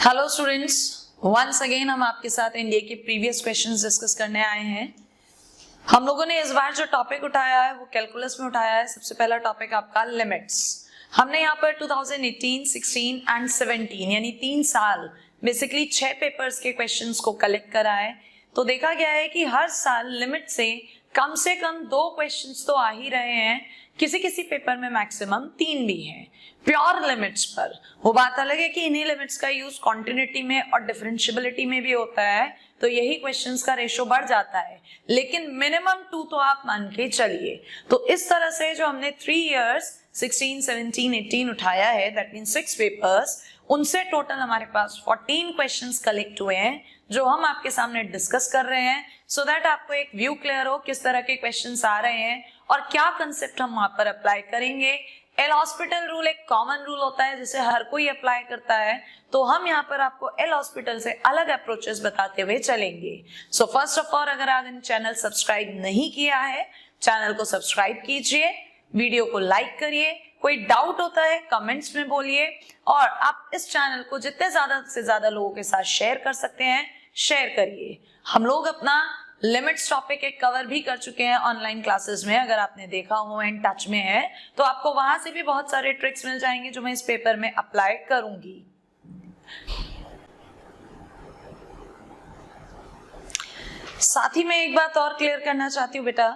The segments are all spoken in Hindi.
हेलो स्टूडेंट्स, वंस अगेन हम आपके साथ एनडीए के प्रीवियस क्वेश्चंस डिस्कस करने आए हैं। हम लोगों ने इस बार जो टॉपिक उठाया है वो कैलकुलस में उठाया है। सबसे पहला टॉपिक आपका लिमिट्स। हमने यहाँ पर 2018, 16 एंड 17 यानी 3 साल बेसिकली 6 पेपर्स के क्वेश्चंस को कलेक्ट करा है। तो देखा गया है कि हर साल लिमिट से कम 2 क्वेश्चंस तो आ ही रहे हैं, किसी किसी पेपर में मैक्सिमम 3 भी हैं प्योर लिमिट्स पर। वो बात अलग है कि इन्हीं लिमिट्स का यूज कॉन्टिन्यूटी में और डिफरेंशिएबिलिटी में भी होता है, तो यही क्वेश्चंस का रेशो बढ़ जाता है, लेकिन मिनिमम 2 तो आप मान के चलिए। तो इस तरह से जो हमने 3 इयर्स 16, 17, 18 उठाया है, दैट मीन 6 पेपर्स, उनसे टोटल हमारे पास 14 क्वेश्चंस कलेक्ट हुए हैं जो हम आपके सामने डिस्कस कर रहे हैं, सो दैट आपको एक व्यू क्लियर हो किस तरह के क्वेश्चंस आ रहे हैं और क्या कंसेप्ट हम वहां पर अप्लाई करेंगे। एल हॉस्पिटल रूल एक कॉमन रूल होता है जिसे हर कोई अप्लाई करता है, तो हम यहाँ पर आपको एल हॉस्पिटल से अलग अप्रोचेस बताते हुए चलेंगे। सो फर्स्ट ऑफ ऑल, अगर आपने चैनल सब्सक्राइब नहीं किया है, चैनल को सब्सक्राइब कीजिए, वीडियो को लाइक करिए, कोई डाउट होता है कमेंट्स में बोलिए, और आप इस चैनल को जितने ज्यादा से ज्यादा लोगों के साथ शेयर कर सकते हैं शेयर करिए। हम लोग अपना लिमिट्स टॉपिक एक कवर भी कर चुके हैं ऑनलाइन क्लासेस में, अगर आपने देखा हो एंड टच में है तो आपको वहां से भी बहुत सारे ट्रिक्स मिल जाएंगे जो मैं इस पेपर में अप्लाई करूंगी। साथ ही मैं एक बात और क्लियर करना चाहती हूँ बेटा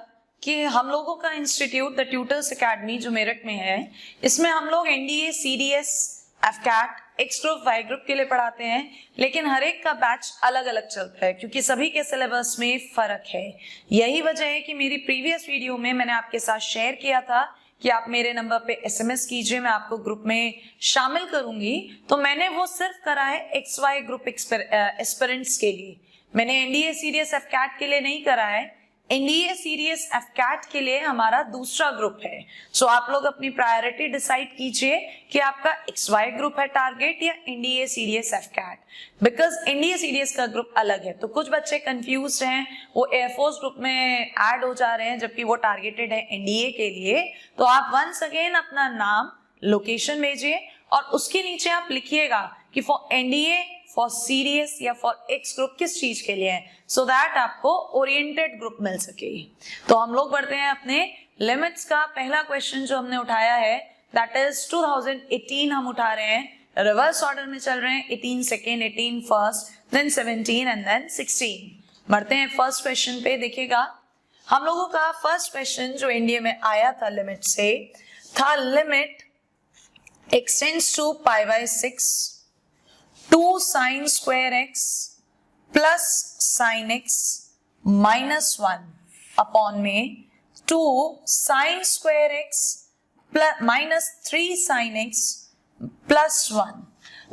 कि हम लोगों का इंस्टीट्यूट द ट्यूटर्स एकेडमी जो मेरठ में है, इसमें हम लोग NDA, CDS, AFCAT, X group, Y group के लिए पढ़ाते हैं, लेकिन हर एक का बैच अलग अलग चलता है क्योंकि सभी के सिलेबस में फर्क है। यही वजह है कि मेरी प्रीवियस वीडियो में मैंने आपके साथ शेयर किया था कि आप मेरे नंबर पे एसएमएस कीजिए, मैं आपको ग्रुप में शामिल करूंगी। तो मैंने वो सिर्फ करा है एक्स वाई ग्रुप एस्पिरेंट्स के लिए, मैंने एनडीए, सीडीएस, एफकैट के लिए नहीं करा है। एनडीए, सीडीएस, एफकैट के लिए हमारा दूसरा ग्रुप है। सो आप लोग अपनी प्रायोरिटी डिसाइड कीजिए कि आपका एक्स वाई ग्रुप है टारगेट या NDA, CDS, AFCAT, because NDA, CDS का ग्रुप अलग है। तो कुछ बच्चे कंफ्यूज हैं, वो एयरफोर्स ग्रुप में ऐड हो जा रहे हैं जबकि वो टारगेटेड है एनडीए के लिए। तो आप वंस अगेन अपना नाम, लोकेशन भेजिए और उसके नीचे आप लिखिएगा कि फॉर एनडीए, फॉर सीडीएस या फॉर एक्स ग्रुप किस चीज के लिए है, सो दैट आपको ओरिएंटेड ग्रुप मिल सके। तो हम लोग बढ़ते हैं अपने लिमिट्स का पहला क्वेश्चन जो हमने उठाया है, दैट इज 2018 हम उठा रहे हैं, रिवर्स ऑर्डर में चल रहे हैं, 18 second, 18 first, then 17 and then 16। बढ़ते हैं फर्स्ट क्वेश्चन पे। देखिएगा हम लोगों का फर्स्ट क्वेश्चन जो एनडीए में आया था लिमिट से था, limit x tends to pi by 6 2 sin square x plus sin x minus 1 upon में 2 sin square x plus minus 3 sin x plus 1।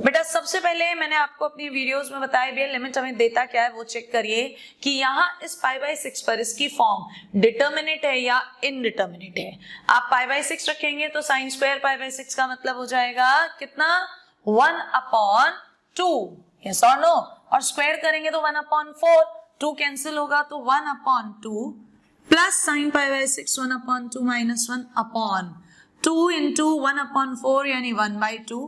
बेटा सबसे पहले मैंने आपको अपनी वीडियोस में बताया भी है लिमिट हमें देता क्या है, वो चेक करिए कि यहाँ इस पाई बाय 6 पर इसकी फॉर्म डिटर्मिनेट है या इनडिटर्मिनेट है। आप पाई बाय 6 रखेंगे तो साइन स्क्वायर पाई बाय 6 का मतलब हो जाएगा कितना, 1 अपॉन 2, यस और नो, और स्क्वायर करेंगे तो 1 अपॉन 4, 2 कैंसिल होगा तो 1 upon 2 plus sine pi by 6 1 upon 2 minus 1 upon 2 into 1 upon 4 यानी 1/2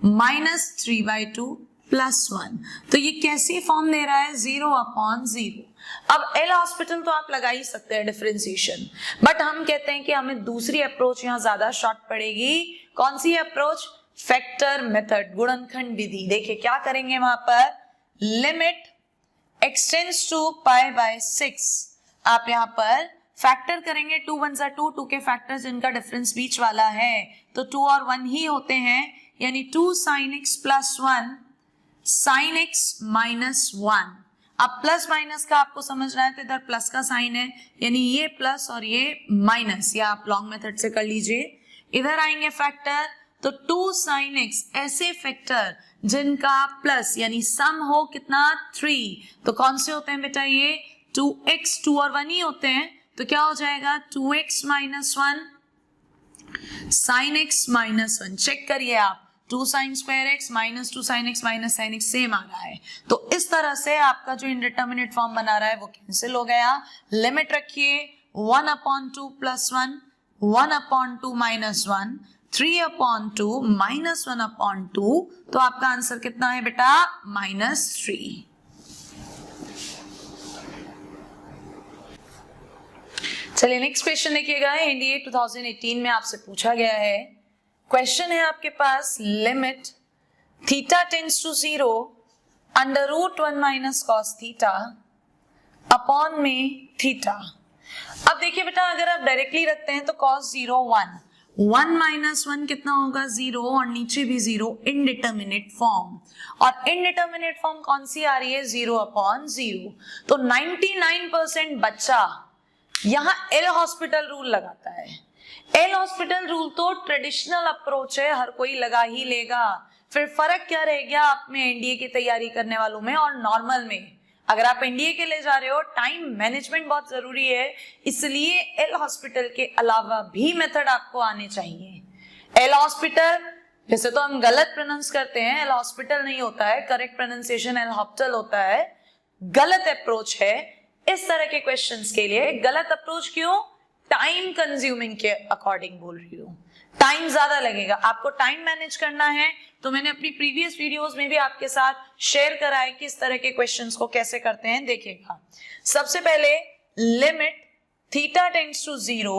माइनस 3/2 प्लस 1। तो ये कैसी फॉर्म दे रहा है, 0 अपॉन 0। अब एल हॉस्पिटल तो आप लगा ही सकते हैं डिफरेंशिएशन, बट हम कहते हैं कि हमें दूसरी अप्रोच यहाँ ज्यादा शॉर्ट पड़ेगी। कौन सी अप्रोच, फैक्टर मेथड, गुणनखंड विधि। देखिए क्या करेंगे वहां पर, limit x tends to pi by 6, आप यहाँ पर फैक्टर करेंगे, 2 1 2, 2 के फैक्टर जिनका डिफरेंस बीच वाला है तो 2 और 1 ही होते हैं, यानी 2 sin x plus 1 sin x minus 1। अब प्लस माइनस का आपको समझना है तो इधर प्लस का साइन है, यानी ये प्लस और ये माइनस, या आप लॉन्ग मेथड से कर लीजिए। इधर आएंगे फैक्टर तो 2 sin x, ऐसे फैक्टर जिनका प्लस यानी सम हो कितना, 3, तो कौन से होते हैं बेटा ये, 2x, 2 और 1 ही होते हैं, तो क्या हो जाएगा 2x minus 1 sin x minus 1। Check करिए आप, 2 sin square x minus 2 sin x minus sin x same आ रहा है। तो इस तरह से आपका जो इंडिटर्मिनेट फॉर्म बना रहा है वो कैंसिल हो गया। लिमिट रखिए 1 अपॉन 2 प्लस 1, 1 अपॉन 2 माइनस 1, 3/2 -1/2, तो आपका आंसर कितना है बेटा? -3। चलिए नेक्स्ट क्वेश्चन देखिएगा। एनडीए 2018 में आपसे पूछा गया है, क्वेश्चन है आपके पास, limit theta tends to 0 √1 - cos theta upon में थीटा। अब देखिए बेटा, अगर आप डायरेक्टली रखते हैं तो cos 0 1, 1 - 1 कितना होगा? 0, और नीचे भी 0, इनडिटर्मिनेट फॉर्म। और इनडिटर्मिनेट फॉर्म कौन सी आ रही है? 0/0। तो 99% बच्चा यहां एल हॉस्पिटल रूल लगाता है। एल हॉस्पिटल रूल तो ट्रेडिशनल अप्रोच है, हर कोई लगा ही लेगा। फिर फर्क क्या रह गया आप में, एनडीए की तैयारी करने वालों में और नॉर्मल में? अगर आप एनडीए के लिए जा रहे हो, टाइम मैनेजमेंट बहुत जरूरी है, इसलिए एल हॉस्पिटल के अलावा भी मेथड आपको आने चाहिए। एल हॉस्पिटल वैसे तो हम गलत प्रोनाउंस करते हैं, एल हॉस्पिटल नहीं होता है, करेक्ट प्रोनाउंसिएशन एल हॉस्पिटल होता है। गलत अप्रोच है इस तरह के क्वेश्चंस के लिए। गलत अप्रोच क्यों? टाइम कंज्यूमिंग के अकॉर्डिंग बोल रही हूँ, टाइम ज्यादा लगेगा। आपको टाइम मैनेज करना है तो मैंने अपनी प्रीवियस वीडियोस में भी आपके साथ शेयर करा है कि इस तरह के क्वेश्चंस को कैसे करते हैं। देखिएगा, सबसे पहले limit theta tends to 0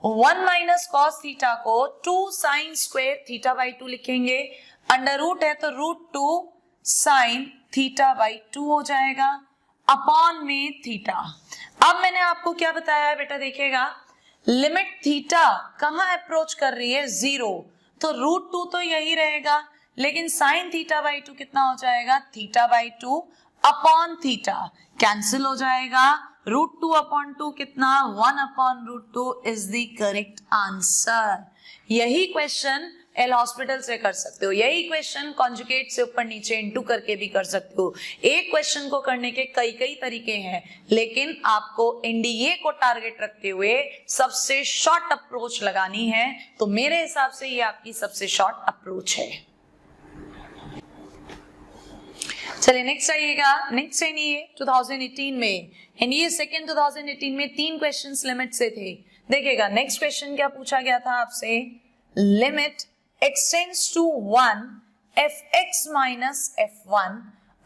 1 - cos theta को 2 sin स्क्वायर थीटा/2 लिखेंगे। अंडर रूट है तो √2 sin थीटा/2 हो जाएगा अपॉन में थीटा। अब मैंने आपको क्या बताया है बेटा? देखिएगा, लिमिट थीटा कहां अप्रोच कर रही है? 0, तो √2 तो यही रहेगा, लेकिन sin थीटा/2 कितना हो जाएगा? थीटा/2 अपॉन थीटा कैंसिल हो जाएगा। √2/2 कितना? 1/√2 इज द करेक्ट आंसर। यही क्वेश्चन एल हॉस्पिटल से कर सकते हो, यही क्वेश्चन कॉन्जुगेट से ऊपर नीचे इनटू करके भी कर सकते हो। एक क्वेश्चन को करने के कई कई तरीके हैं, लेकिन आपको एनडीए को टारगेट रखते हुए सबसे शॉर्ट अप्रोच लगानी है। तो मेरे हिसाब से ये आपकी सबसे शॉर्ट अप्रोच है। चलिए नेक्स्ट आइएगा। नेक्स्ट एनडीए 2018 में, एनडीए सेकेंड 2018 में 3 क्वेश्चंस लिमिट से थे। देखिएगा, नेक्स्ट क्वेश्चन क्या पूछा गया था आपसे? Limit x tends to 1 fx - f1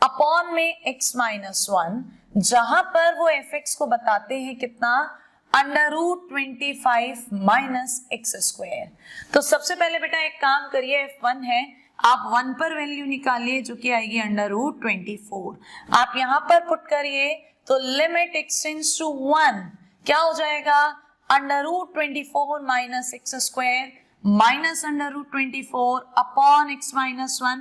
upon में x - 1, जहां पर वो fx को बताते हैं कितना? √25 - x²। तो सबसे पहले बेटा एक काम करिए, f1 है, आप 1 पर वैल्यू निकालिए जो कि आएगी √24। आप यहां पर पुट करिए तो लिमिट x टेंड्स टू 1 क्या हो जाएगा? √24 - x² माइनस √24 अपॉन x - 1।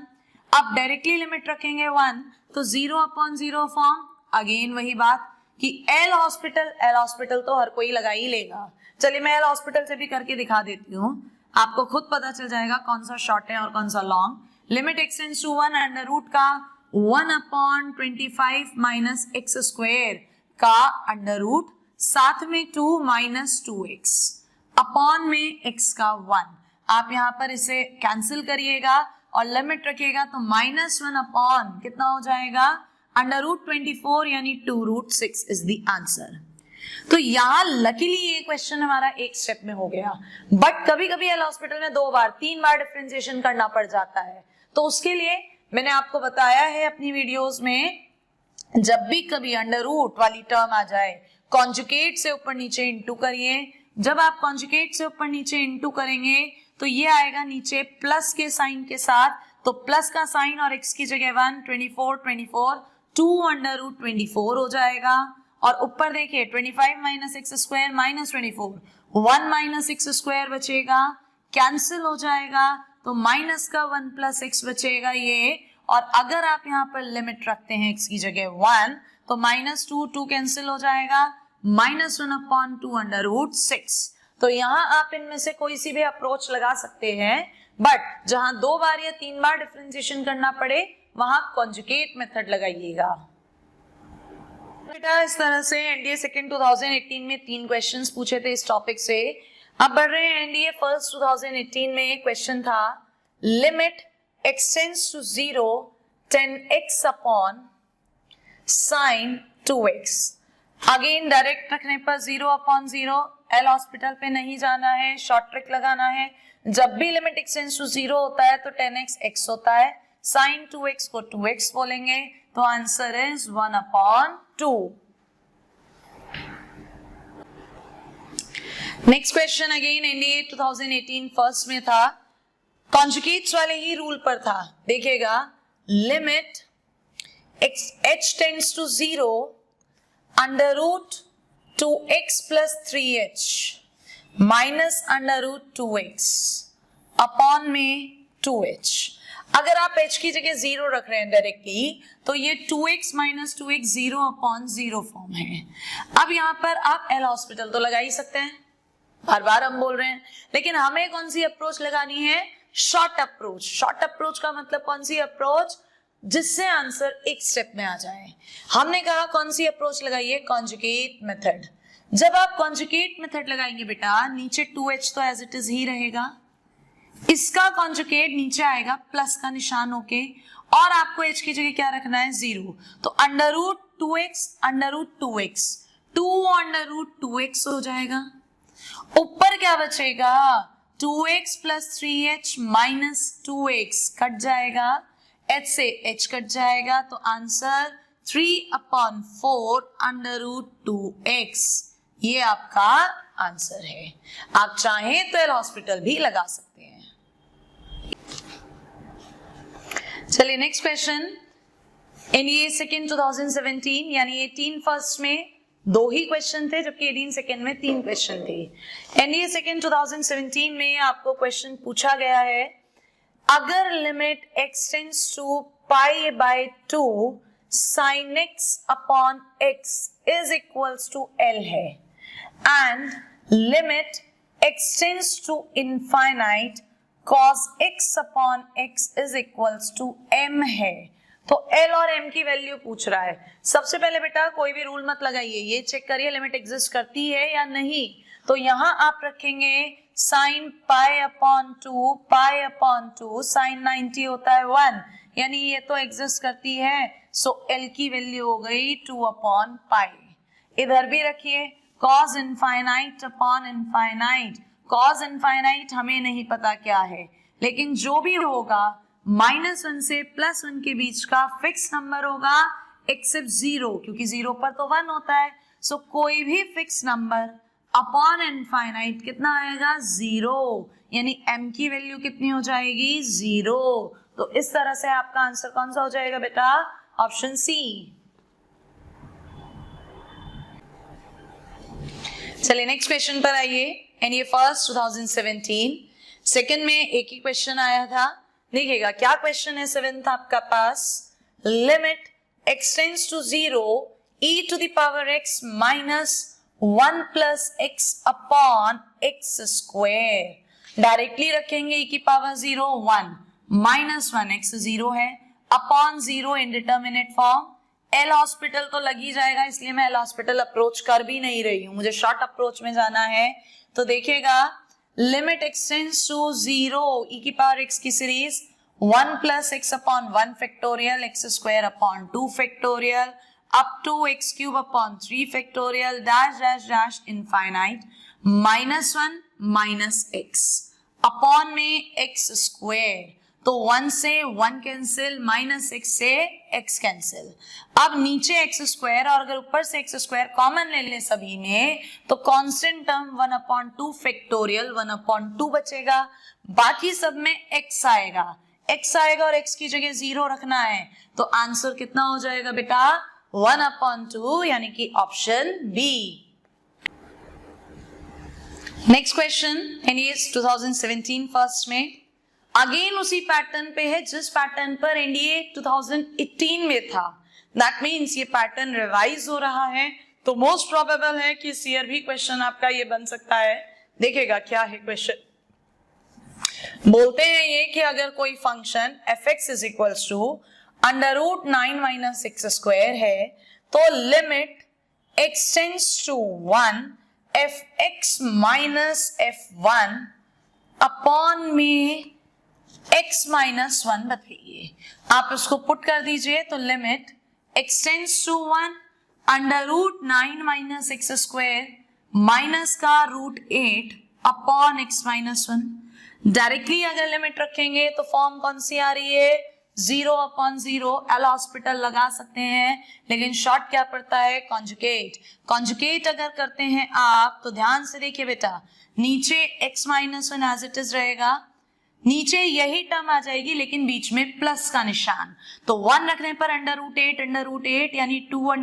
अब डायरेक्टली लिमिट रखेंगे 1, तो 0/0 फॉर्म। अगेन वही बात कि एल हॉस्पिटल तो हर कोई लगा ही लेगा। चलिए मैं एल हॉस्पिटल से भी करके दिखा देती हूँ, आपको खुद पता चल जाएगा कौन सा शॉर्ट है और कौन सा long. Limit x tends to 1 under root का 1/25 - x² का अंडर रूट, साथ में 2 - 2x अपॉन में x का 1। आप यहां पर इसे कैंसिल करिएगा और लिमिट रखिएगा तो -1 अपॉन कितना हो जाएगा? √24 यानी 2√6 इज द आंसर। तो यहां लकीली ये क्वेश्चन हमारा एक स्टेप में हो गया, बट कभी कभी एल हॉस्पिटल में 2 बार 3 बार डिफरेंशिएशन करना पड़ जाता है। तो उसके लिए मैंने आपको बताया है अपनी वीडियोस में, जब भी कभी अंडर रूट वाली टर्म आ जाए, कॉन्जुगेट से ऊपर नीचे इंटू करिए। जब आप कॉन्जुगेट से ऊपर नीचे इंटू करेंगे तो ये आएगा नीचे प्लस के साइन के साथ, तो प्लस का साइन और x की जगह 1, 24 2 √24 हो जाएगा। और ऊपर देखिए 25 - x² -24, 1 - x² बचेगा, कैंसिल हो जाएगा, तो माइनस का 1 + x बचेगा ये। और अगर आप यहाँ पर लिमिट रखते हैं x की जगह 1, तो -2 कैंसिल हो जाएगा, -1/2 √6। तो यहाँ आप इनमें से कोई सी भी अप्रोच लगा सकते हैं, बट जहां 2 बार या 3 बार डिफरेंशिएशन करना पड़े वहां कॉन्जुगेट मेथड लगाइएगा। बेटा इस तरह से एनडीए सेकेंड 2018 में 3 क्वेश्चंस पूछे थे इस टॉपिक से। अब बढ़ रहे हैं एनडीए फर्स्ट 2018 में। एक क्वेश्चन था, limit x tends to 0 10x upon sin 2x। Again direct रखने पर 0/0 एल हॉस्पिटल पे नहीं जाना है, शॉर्ट ट्रिक लगाना है। जब भी लिमिट x टेंड्स टू 0 होता है तो 10x x होता है, साइन 2x को 2x बोलेंगे, तो answer is 1/2। Next question again NDA 2018 first में था, कॉन्जुगेट्स वाले ही रूल पर था। देखिएगा, limit h tends to 0 under root 2x plus 3h minus under root 2x upon में 2h। अगर आप h की जगह 0 रख रहे हैं डायरेक्टली, तो ये 2x माइनस 2x 0/0 फॉर्म है। अब यहां पर आप एल हॉस्पिटल तो लगा ही सकते हैं, बार बार हम बोल रहे हैं, लेकिन हमें कौन सी अप्रोच लगानी है? Short approach. शॉर्ट अप्रोच का मतलब कौन सी अप्रोच? जिससे आंसर एक स्टेप में आ जाए। हमने कहा कौन सी अप्रोच लगाइए? Conjugate method. जब आप कॉन्जुगेट मेथड लगाएंगे बेटा, नीचे 2h तो एज इट इज ही रहेगा, इसका कॉन्जुगेट नीचे आएगा प्लस का निशान होके, और आपको h की जगह क्या रखना है? 0। तो under root 2x under root 2x 2 under root 2x हो जाएगा। ऊपर क्या बचेगा? 2x plus 3h minus 2x cut जाएगा, h से h कट जाएगा, तो आंसर 3/4 अंडर रूट 2x, ये आपका आंसर है। आप चाहें तो एल हॉस्पिटल भी लगा सकते हैं। चलिए नेक्स्ट क्वेश्चन, एनडीए सेकेंड 2017 यानी 18 फर्स्ट में 2 ही क्वेश्चन थे, जबकि 18 सेकेंड में 3 क्वेश्चन थे। एनडीए सेकेंड 2017 में आपको क्वेश्चन पूछा गया है, अगर limit x tends to π/2 sin x upon x is equals to L है, and limit x tends to infinite cos x upon x is equals to m है, तो L और M की वैल्यू पूछ रहा है। सबसे पहले बेटा कोई भी रूल मत लगाइए, ये चेक करिए लिमिट एग्जिस्ट करती है या नहीं। तो यहां आप रखेंगे sin π/2 sin 90 होता है 1, यानी ये तो एग्जिस्ट करती है, सो L की वैल्यू हो गई 2/π। इधर भी रखिए cos infinite upon infinite, cos infinite हमें नहीं पता क्या है, लेकिन जो भी होगा -1 से +1 के बीच का फिक्स नंबर होगा, एक्सेप्ट 0, क्योंकि 0 पर तो 1 होता है। सो कोई भी फिक्स नंबर अपॉन इनफाइनाइट कितना आएगा? 0, यानी m की वैल्यू कितनी हो जाएगी? 0। तो इस तरह से आपका आंसर कौन सा हो जाएगा बेटा? Option C. चलिए नेक्स्ट क्वेश्चन पर आइए, एनडीए फर्स्ट 2017 सेकंड में एक ही क्वेश्चन आया था। देखिएगा क्या क्वेश्चन है 7th आपका पास, limit x tends to 0 e to the power x minus 1 plus x upon x square. Directly रखेंगे e की पावर 0 1 माइनस 1x 0 है, upon 0 indeterminate form. L hospital तो लग ही जाएगा, इसलिए मैं एल हॉस्पिटल अप्रोच कर भी नहीं रही हूं, मुझे शॉर्ट अप्रोच में जाना है। तो देखिएगा limit x tends to 0 e की पावर x की series 1 plus x upon 1 factorial x square upon 2 factorial up to x cube upon 3 factorial dash dash dash infinite -1 minus x upon में x स्क्वायर। तो 1 से 1 कैंसिल, -x से x कैंसिल। अब नीचे x स्क्वायर और अगर ऊपर से x स्क्वायर कॉमन ले लें सभी में, तो कांस्टेंट टर्म 1/2 फैक्टोरियल 1/2 बचेगा, बाकी सब में x आएगा, x आएगा और x की जगह 0 रखना है, तो आंसर कितना हो जाएगा बेटा? 1/2, यानी कि option B. Next question NDA 2017 first में अगेन उसी पैटर्न पे है जिस पैटर्न पर एनडीए 2018 में था। दैट मीन्स ये पैटर्न रिवाइज हो रहा है, तो मोस्ट प्रोबेबल है कि इस ईयर भी क्वेश्चन आपका ये बन सकता है। देखिएगा क्या है क्वेश्चन, बोलते हैं ये कि अगर कोई function f(x) is equals to √9 minus x square है, तो limit x tends to 1 f(x minus f1 upon में x माइनस 1 बताइए। आप इसको पुट कर दीजिए, तो limit x tends to 1 √9 minus x square minus का √8 अपॉन x-1। डायरेक्टली अगर लिमिट रखेंगे तो फॉर्म कौन सी आ रही है, 0/0। एल हॉस्पिटल लगा सकते हैं, लेकिन शॉर्ट क्या पड़ता है, कॉन्जुगेट। कॉन्जुगेट अगर करते हैं आप तो ध्यान से देखिए बेटा, नीचे x-1 एज इट इज रहेगा, नीचे यही टर्म आ जाएगी लेकिन बीच में प्लस का निशान, तो 1 रखने पर √8 यानी 2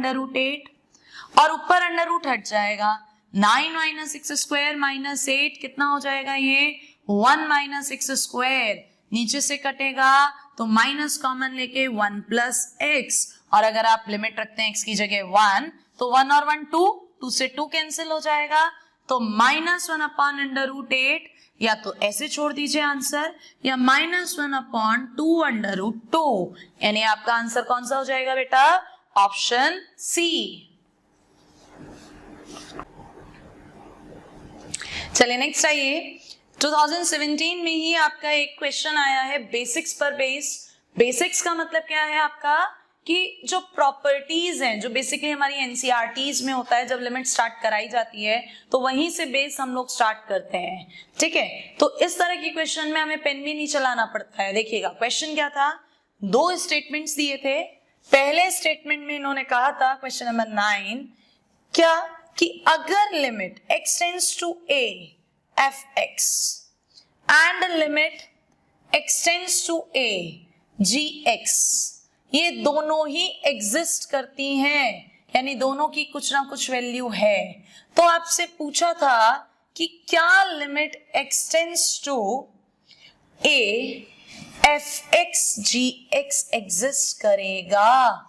और ऊपर √ हट जाएगा। 9 - x² - 8 कितना हो जाएगा, ये 1 - x²। नीचे से कटेगा तो माइनस कॉमन लेके 1 + x, और अगर आप लिमिट रखते हैं x की जगह 1 तो 1 और 1 2 से 2 कैंसिल हो जाएगा, तो -1/√8 या तो ऐसे छोड़ दीजिए आंसर, या -1/2√2, यानी आपका आंसर कौन सा हो जाएगा बेटा, ऑप्शन सी। चलिए नेक्स्ट आइए, 2017 में ही आपका एक क्वेश्चन आया है बेसिक्स पर बेस्ड। बेसिक्स का मतलब क्या है आपका, कि जो प्रॉपर्टीज हैं, जो बेसिकली हमारी एनसीईआरटीज में होता है, जब लिमिट स्टार्ट कराई जाती है तो वहीं से बेस हम लोग स्टार्ट करते हैं, ठीक है। तो इस तरह की क्वेश्चन में हमें पेन भी नहीं चलाना पड़ता है। देखिएगा क्वेश्चन क्या था, 2 स्टेटमेंट्स दिए थे। पहले स्टेटमेंट में इन्होंने कहा था, क्वेश्चन नंबर 9, क्या कि अगर limit x tends to a f(x) and limit x tends to a g(x), ये दोनों ही एग्जिस्ट करती हैं, यानी दोनों की कुछ ना कुछ वैल्यू है, तो आपसे पूछा था कि क्या limit x tends to a f(x) g(x) exist करेगा,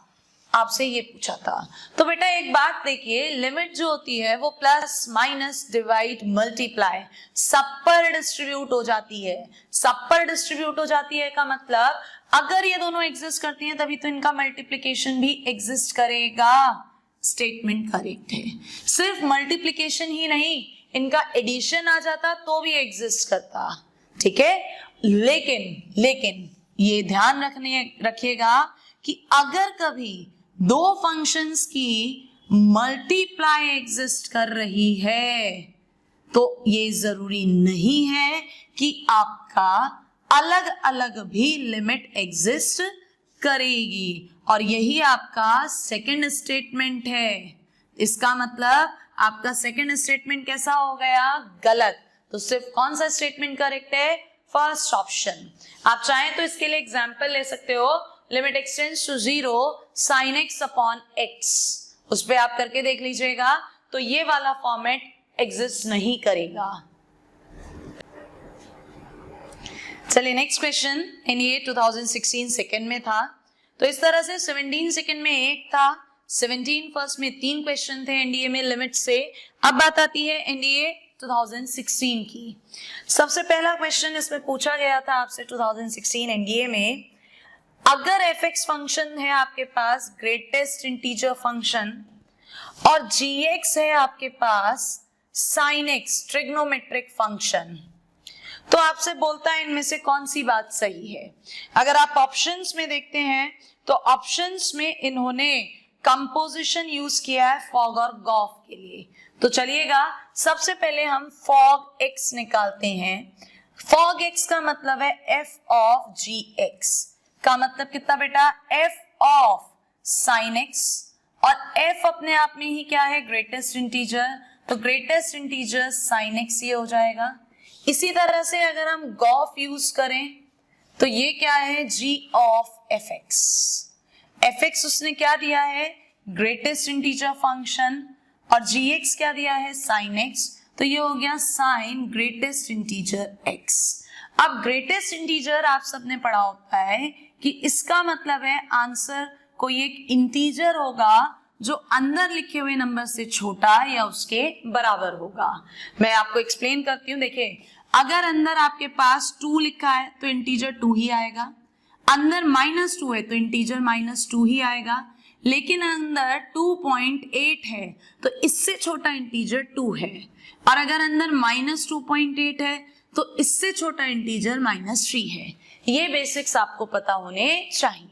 आपसे ये पूछा था। तो बेटा एक बात देखिए, लिमिट जो होती है वो प्लस माइनस डिवाइड मल्टीप्लाई सब पर डिस्ट्रीब्यूट हो जाती है। सब पर डिस्ट्रीब्यूट हो जाती है का मतलब अगर ये दोनों एग्जिस्ट करती हैं तभी तो इनका मल्टीप्लिकेशन भी एग्जिस्ट करेगा। स्टेटमेंट करेक्ट है। सिर्फ मल्टीप्लिकेशन ही नहीं, इनका एडिशन आ जाता तो भी एग्जिस्ट करता, ठीक है। लेकिन ये ध्यान रखिएगा कि अगर कभी 2 फंक्शंस की मल्टीप्लाई एग्जिस्ट कर रही है तो ये जरूरी नहीं है कि आपका अलग अलग भी लिमिट एग्जिस्ट करेगी, और यही आपका सेकंड स्टेटमेंट है। इसका मतलब आपका सेकंड स्टेटमेंट कैसा हो गया, गलत। तो सिर्फ कौन सा स्टेटमेंट करेक्ट है, फर्स्ट ऑप्शन। आप चाहें तो इसके लिए एग्जांपल ले सकते हो, limit x tends to 0 sin x upon x, उस पे आप करके देख लीजिएगा, तो ये वाला फॉर्मेट एग्जिस्ट नहीं करेगा। चलिए नेक्स्ट क्वेश्चन, ये 2016 सेकंड में था, तो इस तरह से 17 सेकंड में एक था, 17 फर्स्ट में 3 क्वेश्चन थे एनडीए में लिमिट से। अब बात आती है एनडीए 2016 की। सबसे पहला क्वेश्चन इसमें पूछा गया था आपसे 2016 एनडीए में, अगर f(x) फंक्शन है आपके पास ग्रेटेस्ट इंटीजर फंक्शन और g(x) है आपके पास sin x ट्रिग्नोमेट्रिक फंक्शन, तो आपसे बोलता है इनमें से कौन सी बात सही है। अगर आप ऑप्शंस में देखते हैं तो ऑप्शंस में इन्होंने कंपोजिशन यूज किया है फॉग और गॉफ के लिए। तो चलिएगा सबसे पहले हम फॉग x निकालते हैं। फॉग x का मतलब है f ऑफ gx, का मतलब कितना बेटा, f ऑफ sin x, और f अपने आप में ही क्या है, ग्रेटेस्ट इंटीजर, तो ग्रेटेस्ट इंटीजर sin x ये हो जाएगा। इसी तरह से अगर हम गॉफ यूज करें तो ये क्या है, g ऑफ fx। fx उसने क्या दिया है, ग्रेटेस्ट इंटीजर फंक्शन, और gx क्या दिया है, sin x, तो ये हो गया sin ग्रेटेस्ट इंटीजर x। अब ग्रेटेस्ट इंटीजर आप सबने पढ़ा होता है कि इसका मतलब है आंसर कोई एक इंटीजर होगा जो अंदर लिखे हुए नंबर से छोटा या उसके बराबर होगा। मैं आपको एक्सप्लेन करती हूँ। देखिए अगर अंदर आपके पास 2 लिखा है तो इंटीजर 2 ही आएगा, अंदर -2 है तो इंटीजर -2 ही आएगा, लेकिन अंदर 2.8 है तो इससे छोटा इंटीजर 2 है, और अगर अंदर -2.8 है तो इससे छोटा इंटीजर -3 है। ये बेसिक्स आपको पता होने चाहिए।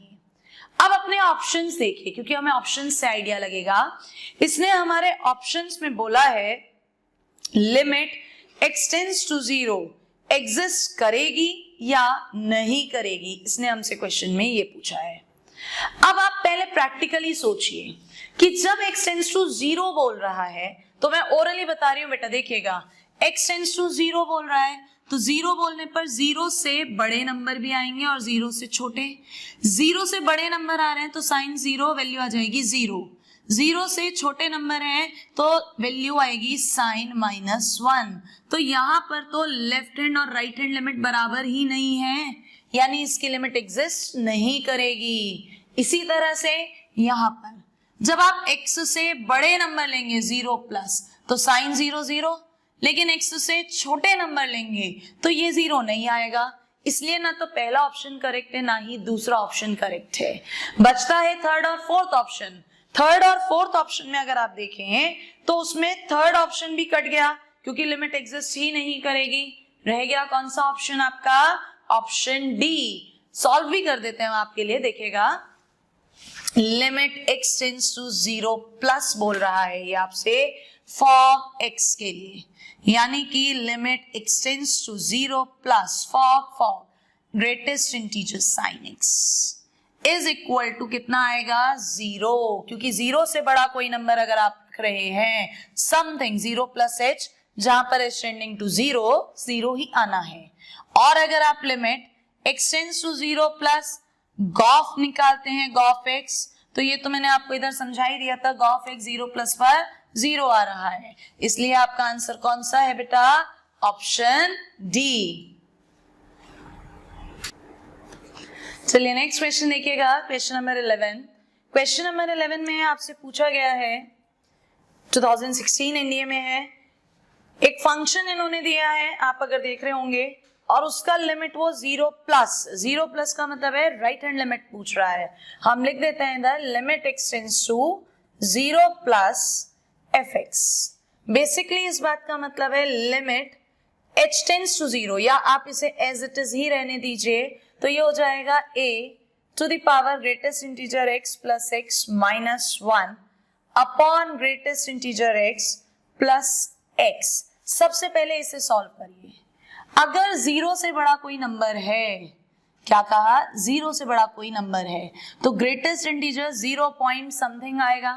अब अपने ऑप्शंस देखिए, क्योंकि हमें ऑप्शंस से आइडिया लगेगा। इसने हमारे ऑप्शंस में बोला है limit x tends to zero exist करेगी या नहीं करेगी, इसने हमसे क्वेश्चन में ये पूछा है। अब आप पहले प्रैक्टिकली सोचिए कि जब x टेंड्स टू जीरो बोल रहा है, तो मैं ओरली बता रही हूं बेटा, देखिएगा x टेंड्स टू जीरो बोल रहा है तो जीरो बोलने पर जीरो से बड़े नंबर भी आएंगे और जीरो से छोटे। जीरो से बड़े नंबर आ रहे हैं तो साइन जीरो, वैल्यू आ जाएगी जीरो। जीरो से छोटे नंबर हैं तो वैल्यू आएगी साइन -1। तो यहां पर तो लेफ्ट हैंड और राइट हैंड लिमिट बराबर ही नहीं है, यानी इसकी लिमिट एग्जिस्ट नहीं करेगी। इसी तरह से यहां पर जब आप x से बड़े नंबर लेंगे 0+ तो साइन 0 0, लेकिन x से छोटे नंबर लेंगे तो ये 0 नहीं आएगा। इसलिए ना तो पहला ऑप्शन करेक्ट है ना ही दूसरा ऑप्शन करेक्ट है। बचता है थर्ड और फोर्थ ऑप्शन। थर्ड और फोर्थ ऑप्शन में अगर आप देखें तो उसमें थर्ड ऑप्शन भी कट गया क्योंकि लिमिट एग्जिस्ट ही नहीं करेगी। रह गया कौन सा ऑप्शन आपका? Option D. सॉल्व भी कर देते हैं आपके लिए, देखिएगा लिमिट x टेंड्स टू 0+ बोल रहा है ये आपसे फॉर x के लिए, यानी कि limit x tends to 0+ for greatest integer sin x is equal to कितना आएगा? 0, क्योंकि 0 से बड़ा कोई नंबर अगर आप रख रहे हैं समथिंग 0+h, जहां पर h टेंडिंग टू 0 ही आना है। और अगर आप limit x tends to 0+ G O F निकालते हैं, गॉफ x, तो ये तो मैंने आपको इधर समझा ही दिया था, गॉफ x 0+ पर 0 आ रहा है, इसलिए आपका आंसर कौन सा है बेटा? Option D. चलिए नेक्स्ट क्वेश्चन देखिएगा, क्वेश्चन नंबर 11। क्वेश्चन नंबर 11 में आपसे पूछा गया है, 2016 एनडीए में है, एक फंक्शन इन्होंने दिया है, आप अगर देख रहे होंगे, और उसका लिमिट वो 0+ का मतलब है राइट हैंड लिमिट पूछ रहा है। हम लिख देते हैं इधर limit x tends to 0+ fx। Basically इस बात का मतलब है लिमिट h टेंड्स टू 0, या आप इसे एज इट इज ही रहने दीजिए, तो ये हो जाएगा a to the power greatest integer x plus x -1 upon greatest integer x plus x। सबसे पहले इसे सॉल्व करिए। अगर 0 से बड़ा कोई नंबर है, क्या कहा? 0 से बड़ा कोई नंबर है तो ग्रेटेस्ट इंटीजर 0 पॉइंट समथिंग आएगा,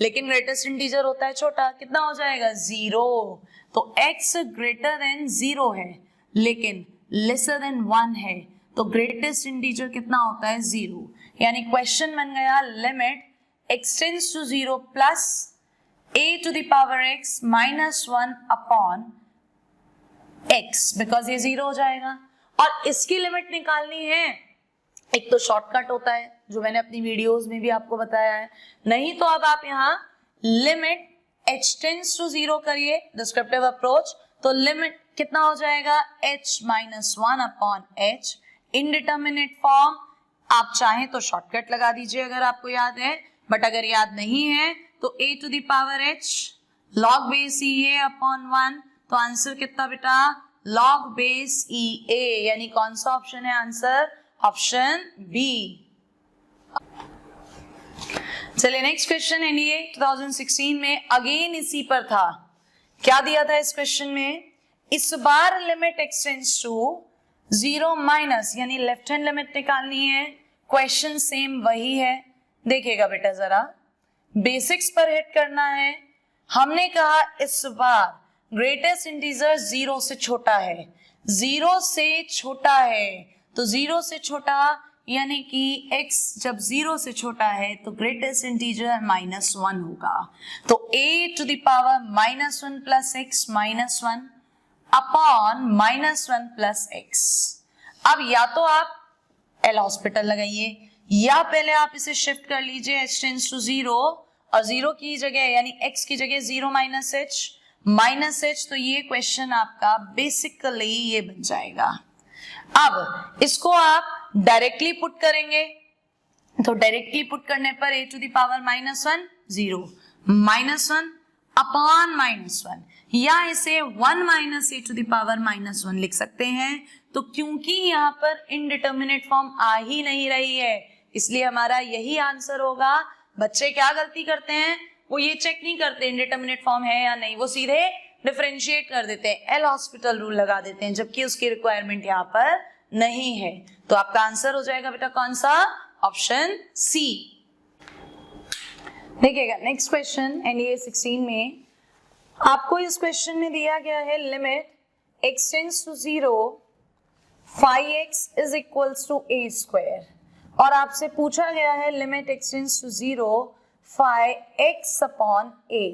लेकिन ग्रेटेस्ट इंटीजर होता है छोटा, कितना हो जाएगा? 0। तो x ग्रेटर देन 0 है लेकिन लेसर देन 1 है, तो ग्रेटेस्ट इंटीजर कितना होता है? 0। यानी क्वेश्चन बन गया limit x tends to 0+ a to the power x -1 upon x, because ये 0 हो जाएगा। और इसकी लिमिट निकालनी है, एक तो शॉर्टकट होता है जो मैंने अपनी वीडियोस में भी आपको बताया है, नहीं तो अब आप यहाँ लिमिट h टेंड्स टू 0 करिए, डिस्क्रिप्टिव अप्रोच, तो लिमिट कितना हो जाएगा? h -1 upon h। Indeterminate form आप चाहें तो शॉर्टकट लगा दीजिए अगर आपको याद है, बट अगर याद नहीं है तो a to the power h log base e a upon 1, तो आंसर कितना बेटा? log बेस e a, यानी कौन सा ऑप्शन है आंसर? Option B. चलिए नेक्स्ट क्वेश्चन एनडीए 2016 में अगेन इसी पर था। क्या दिया था इस क्वेश्चन में? इस बार लिमिट x टेंड्स टू 0- यानी लेफ्ट हैंड लिमिट निकालनी है। क्वेश्चन सेम वही है, देखिएगा बेटा जरा, बेसिक्स पर हिट करना है। हमने कहा इस बार ग्रेटेस्ट इंटीजर 0 से छोटा है, 0 से छोटा है, तो 0 से छोटा यानी कि x जब 0 से छोटा है तो ग्रेटेस्ट इंटीजर -1 होगा, तो a to the power -1 plus x -1 upon -1 plus x। अब या तो आप एल हॉस्पिटल लगाइए, या पहले आप इसे शिफ्ट कर लीजिए h टेंड्स टू 0, और 0 की जगह यानी x की जगह 0 - h, तो ये क्वेश्चन आपका बेसिकली ये बन जाएगा। अब इसको आप डायरेक्टली पुट करेंगे, तो डायरेक्टली पुट करने पर a to the power -1 0 -1 upon -1, या इसे 1 - a टू द पावर -1 लिख सकते हैं। तो क्योंकि यहाँ पर इनडिटर्मिनेट फॉर्म आ ही नहीं रही है, इसलिए हमारा यही आंसर होगा। बच्चे क्या गलती करते हैं, वो ये चेक नहीं करते इनडिटर्मिनेट फॉर्म है या नहीं, वो सीधे डिफरेंशिएट कर देते हैं, एल हॉस्पिटल रूल लगा देते हैं, जबकि उसकी रिक्वायरमेंट यहाँ पर नहीं है। तो आपका आंसर हो जाएगा बेटा कौन सा, ऑप्शन सी। देखिएगा नेक्स्ट क्वेश्चन एनडीए 16 में आपको इस क्वेश्चन में दिया गया है limit x tends to 0 5x is equals to a square, और आपसे पूछा गया है limit x tends to 0 5x upon a।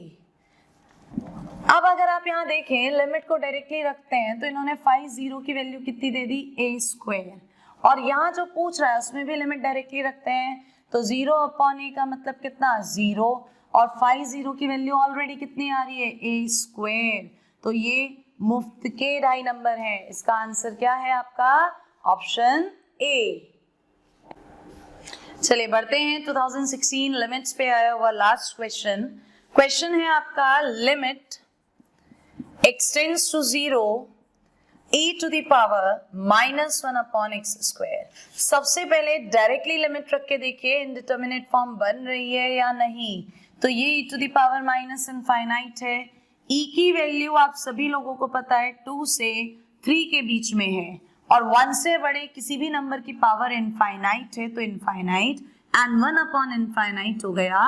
अब अगर आप यहाँ देखें लिमिट को डायरेक्टली रखते हैं तो इन्होंने 0 की वैल्यू कितनी दे दी, a स्क्वायर, और यहाँ जो पूछ रहा है उसमें भी लिमिट डायरेक्टली रखते हैं तो 0 अपॉन a का मतलब कितना 0, और 0 की वैल्यू ऑलरेडी कितनी आ रही है, a स्क्वायर, तो ये मुफ्त के ढाई नंबर है। इसका आंसर क्या है आपका, ऑप्शन ए। चलिए बढ़ते हैं 2016 लिमिट्स पे आया हुआ लास्ट क्वेश्चन। क्वेश्चन है आपका limit x tends to 0 e to the power -1 upon x square. सबसे पहले डायरेक्टली लिमिट रख के देखिए इनडिटर्मिनेट फॉर्म बन रही है या नहीं। तो ये e to the power minus infinite है, e की वैल्यू आप सभी लोगों को पता है 2 से 3 के बीच में है, और 1 से बड़े किसी भी नंबर की पावर इनफाइनाइट है तो इनफाइनाइट, एंड 1 अपॉन इनफाइनाइट हो गया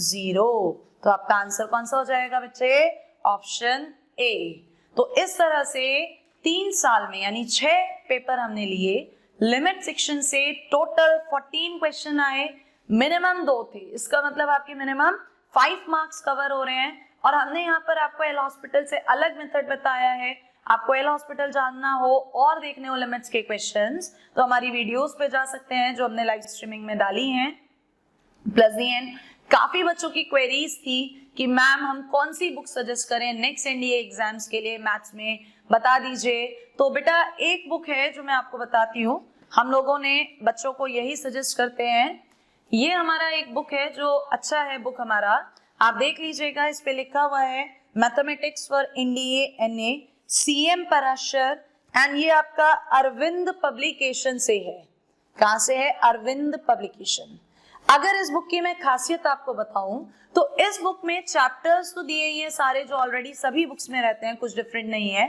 0। तो आपका आंसर कौन सा हो जाएगा बच्चे, ऑप्शन ए। तो इस तरह से 3 साल में यानी 6 पेपर हमने लिए, लिमिट सेक्शन से टोटल 14 क्वेश्चन आए, मिनिमम 2 थे, इसका मतलब आपके मिनिमम 5 मार्क्स कवर हो रहे हैं। और हमने यहाँ पर आपको एल हॉस्पिटल से अलग मेथड बताया है। आपको एल हॉस्पिटल जानना हो और देखने हो लिमिट्स के क्वेश्चंस तो हमारी वीडियोस पे जा सकते हैं जो हमने लाइव स्ट्रीमिंग में डाली हैं। प्लस दी एंड काफी बच्चों की क्वेरीज थी कि मैम हम कौन सी बुक सजेस्ट करें नेक्स्ट एनडीए एग्जाम्स के लिए मैथ्स में, बता दीजिए। तो बेटा एक बुक है जो मैं आपको बताती हूँ, हम लोगों ने बच्चों को यही सजेस्ट करते हैं। ये हमारा एक बुक है जो अच्छा है बुक हमारा, आप देख लीजिएगा, इस पे लिखा हुआ है mathematics for NDA NA CM Parashar, and ये आपका अरविंद पब्लिकेशन से है। कहां से है, अरविंद पब्लिकेशन। अगर इस बुक की मैं खासियत आपको बताऊं तो इस बुक में चैप्टर्स तो दिए ही हैं सारे जो ऑलरेडी सभी बुक्स में रहते हैं, कुछ डिफरेंट नहीं है,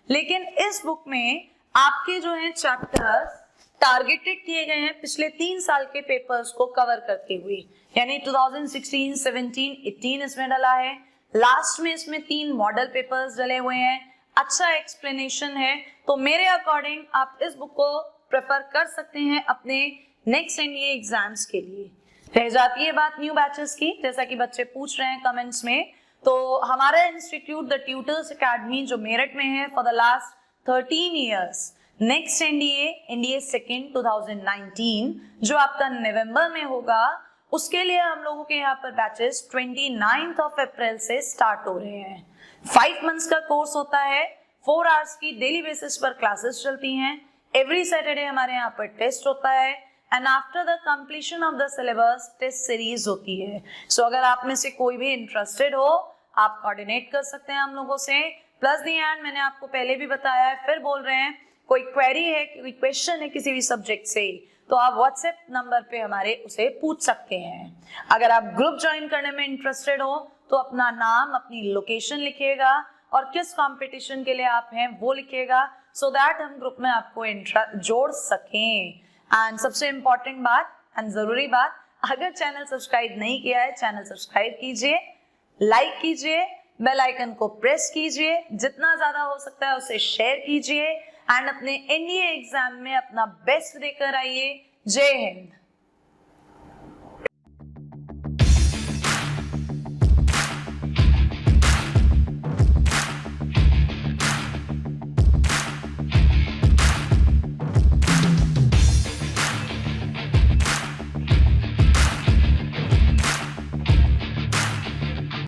लेकिन इस बुक में आपके जो है चैप्टर्स टारगेटेड किए गए हैं पिछले 3 साल के पेपर्स को कवर करते हुए, यानी 2016, 17, 18 इसमें डला है। लास्ट में इसमें 3 मॉडल पेपर्स डले हुए हैं, अच्छा एक्सप्लेनेशन है। तो मेरे अकॉर्डिंग आप इस बुक को प्रेफर कर सकते हैं अपने नेक्स्ट एनडीए एग्जाम्स के लिए। रह जाती है बात न्यू बैचेस की, जैसा कि बच्चे पूछ रहे हैं कमेंट्स में, तो हमारा इंस्टीट्यूट द ट्यूटर्स एकेडमी जो मेरठ में है for the last 13 years, next NDA second 2019 जो आपका नवंबर में होगा, उसके लिए हम लोगों के यहाँ पर बैचेस 29 अप्रैल से स्टार्ट हो रहे हैं। 5 मंथ्स का कोर्स होता है, 4 आवर्स की डेली बेसिस पर क्लासेस चलती हैं, एवरी सैटरडे हमारे यहाँ पर टेस्ट होता है, and after the completion of the syllabus test series होती है। सो अगर आप में से कोई भी इंटरेस्टेड हो आप कोऑर्डिनेट कर सकते हैं हम लोगों से। प्लस दी एंड मैंने आपको पहले भी बताया है, फिर बोल रहे हैं, कोई क्वेरी है, कोई क्वेश्चन है किसी भी सब्जेक्ट से तो आप व्हाट्सएप नंबर पे हमारे उसे पूछ सकते हैं। अगर आप ग्रुप ज्वाइन करने में इंटरेस्टेड हो तो अपना नाम, अपनी लोकेशन लिखिएगा और किस कंपटीशन के लिए आप हैं वो लिखिएगा, सो दैट हम ग्रुप में आपको जोड़ सकें। एंड सबसे इंपॉर्टेंट बात एंड जरूरी बात, अगर चैनल सब्सक्राइब नहीं किया है चैनल सब्सक्राइब कीजिए, लाइक कीजिए, बेल आइकन को प्रेस कीजिए, जितना ज्यादा हो सकता है उसे शेयर कीजिए, एंड अपने एनडीए एग्जाम में अपना बेस्ट देकर आइए। जय हिंद।